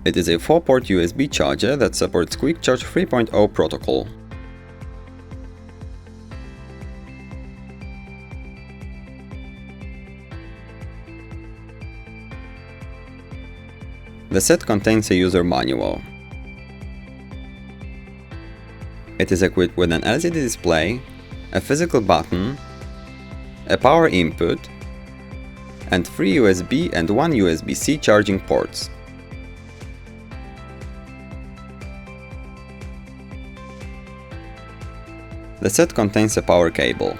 It is a 4-port USB charger that supports Quick Charge 3.0 protocol. The set contains a user manual. It is equipped with an LCD display, a physical button, a power input, and 3 USB and 1 USB-C charging ports. The set contains a power cable.